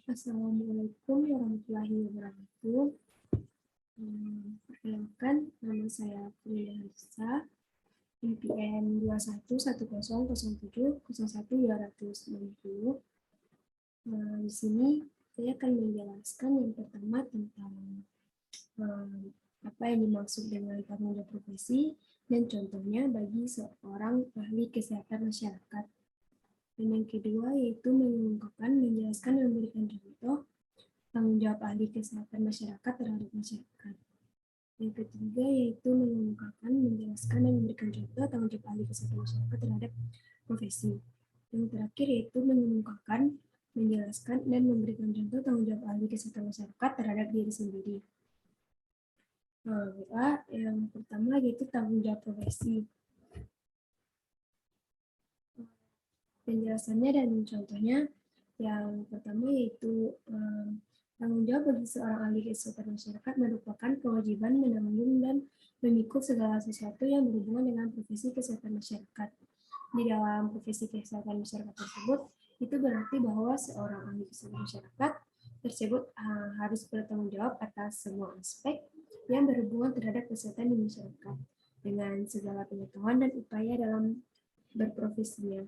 Assalamualaikum warahmatullahi wabarakatuh. Perkenalkan, nama saya Frida Hansa, NPM 21100701 Di sini saya akan menjelaskan yang pertama tentang apa yang dimaksud dengan tanggung jawab profesi dan contohnya bagi seorang ahli kesehatan masyarakat. Dan yang kedua yaitu mengungkapkan, menjelaskan, dan memberikan contoh tanggung jawab ahli kesehatan masyarakat terhadap masyarakat. Yang ketiga yaitu mengungkapkan, menjelaskan, dan memberikan contoh tanggung jawab ahli kesehatan masyarakat terhadap profesi. Yang terakhir yaitu mengungkapkan, menjelaskan, dan memberikan contoh tanggung jawab ahli kesehatan masyarakat terhadap diri sendiri. Yang pertama yaitu tanggung jawab profesi. Penjelasannya dan contohnya, yang pertama yaitu tanggung jawab bagi seorang ahli kesehatan masyarakat merupakan kewajiban menanggung dan memikul segala sesuatu yang berhubungan dengan profesi kesehatan masyarakat. Di dalam profesi kesehatan masyarakat tersebut, itu berarti bahwa seorang ahli kesehatan masyarakat tersebut harus bertanggung jawab atas semua aspek yang berhubungan terhadap kesehatan di masyarakat dengan segala pengetahuan dan upaya dalam berprofesinya.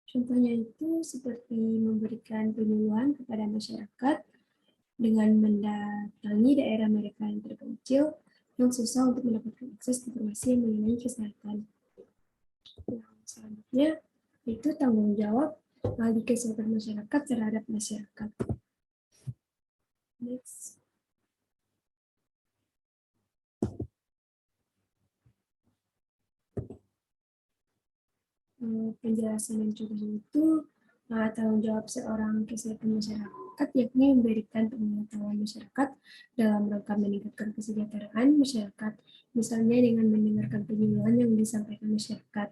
Contohnya itu seperti memberikan penyuluhan kepada masyarakat dengan mendatangi daerah mereka yang terpencil yang susah untuk mendapatkan akses informasi yang mengenai kesehatan. Selanjutnya, itu tanggung jawab ahli kesehatan masyarakat terhadap masyarakat. Next. Penjelasan dan contohnya itu tanggung jawab seorang kesehatan masyarakat yakni memberikan pengetahuan masyarakat dalam rangka meningkatkan kesejahteraan masyarakat, misalnya dengan mendengarkan penyuluhan yang disampaikan masyarakat.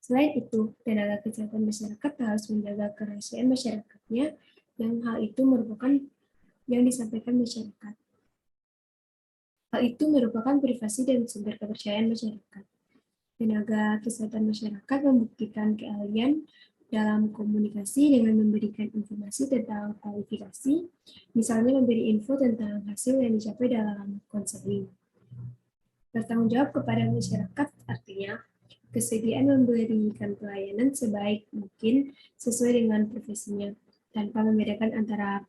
Selain itu, tenaga kesehatan masyarakat harus menjaga kerahasiaan masyarakatnya, yang hal itu merupakan yang disampaikan masyarakat. Hal itu merupakan privasi dan sumber kepercayaan masyarakat. Tenaga kesehatan masyarakat membuktikan keahlian dalam komunikasi dengan memberikan informasi tentang kualifikasi, misalnya memberi info tentang hasil yang dicapai dalam konseling. Bertanggung jawab kepada masyarakat artinya kesediaan memberikan pelayanan sebaik mungkin sesuai dengan profesinya, tanpa membedakan antara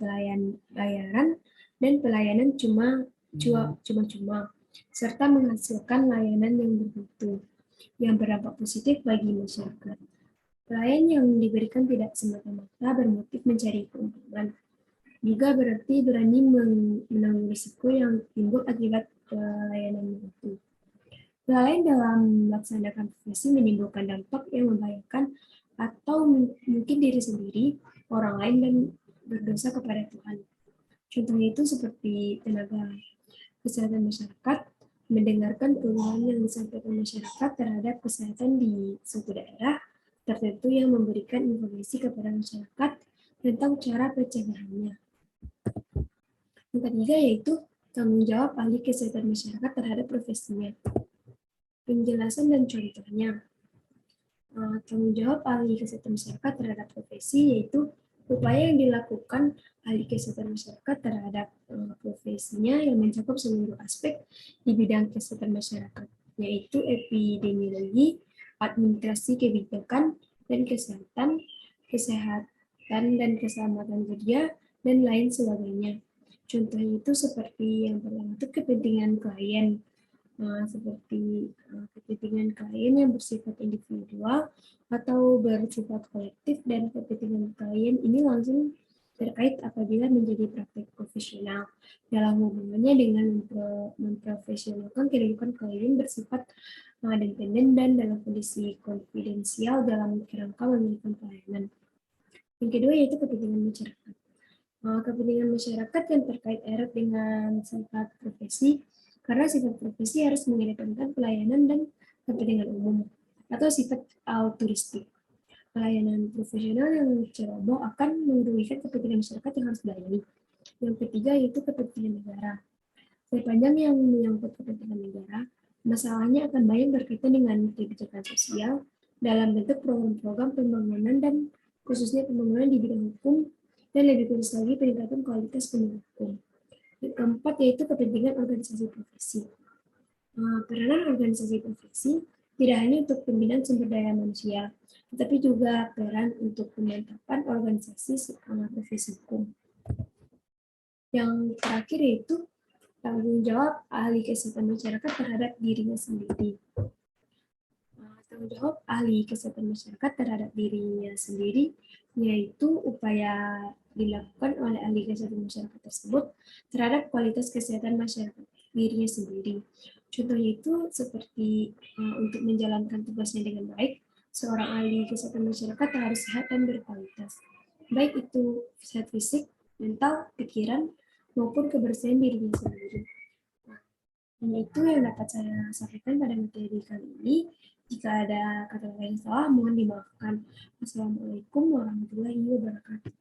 bayaran dan pelayanan cuma-cuma, serta menghasilkan layanan yang bermutu yang berdampak positif bagi masyarakat. Pelayan yang diberikan tidak semata-mata bermotif mencari keuntungan, juga berarti berani menanggung risiko yang timbul akibat pelayanan itu. Lalai dalam melaksanakan profesi menimbulkan dampak yang membahayakan atau mungkin diri sendiri, orang lain, dan berdosa kepada Tuhan. Contohnya itu seperti tenaga kesehatan masyarakat mendengarkan keluhan yang disampaikan masyarakat terhadap kesehatan di suatu daerah tertentu yang memberikan informasi kepada masyarakat tentang cara pencegahannya. Yang ketiga yaitu tanggung jawab ahli kesehatan masyarakat terhadap profesinya. Penjelasan dan contohnya. Tanggung jawab ahli kesehatan masyarakat terhadap profesi yaitu upaya yang dilakukan ahli kesehatan masyarakat terhadap profesinya yang mencakup seluruh aspek di bidang kesehatan masyarakat, yaitu epidemiologi, administrasi kebijakan dan kesehatan dan keselamatan kerja, dan lain sebagainya. Contohnya itu seperti yang pertama itu kepentingan klien, seperti kepentingan klien yang bersifat individual atau bersifat kolektif, dan kepentingan klien ini langsung terkait apabila menjadi praktek profesional dalam hubungannya dengan memprofesionalkan kehidupan klien bersifat independen dan dalam kondisi konfidensial dalam kerangka memberikan pelayanan. Yang kedua yaitu kepentingan masyarakat. Kepentingan masyarakat yang terkait erat dengan sifat profesi, karena sifat profesi harus mengedepankan pelayanan dan kepentingan umum atau sifat altruistik. Pelayanan profesional yang ceroboh akan merugikan kepentingan masyarakat yang harus dilayani. Yang ketiga yaitu kepentingan negara. Sepanjang yang menyangkut kepentingan negara, masalahnya akan banyak berkaitan dengan kebijakan sosial dalam bentuk program-program pembangunan dan khususnya pembangunan di bidang hukum, Dan lebih khusus lagi peningkatan kualitas pendukung. Yang keempat yaitu kepentingan organisasi profesi. Peranan organisasi profesi tidak hanya untuk pembinaan sumber daya manusia, tetapi juga peran untuk pemantapan organisasi profesi hukum. Yang terakhir yaitu tanggung jawab ahli kesehatan masyarakat terhadap dirinya sendiri. Tanggung jawab ahli kesehatan masyarakat terhadap dirinya sendiri yaitu upaya dilakukan oleh ahli kesehatan masyarakat tersebut terhadap kualitas kesehatan masyarakat dirinya sendiri. Contohnya itu seperti untuk menjalankan tugasnya dengan baik, seorang ahli kesehatan masyarakat harus sehat dan berkualitas, baik itu sehat fisik, mental, pikiran, maupun kebersihan dirinya sendiri. Hanya itu yang dapat saya sampaikan pada materi kali ini. Jika ada kata-kata yang salah, mohon dimaafkan. Wassalamualaikum warahmatullahi wabarakatuh.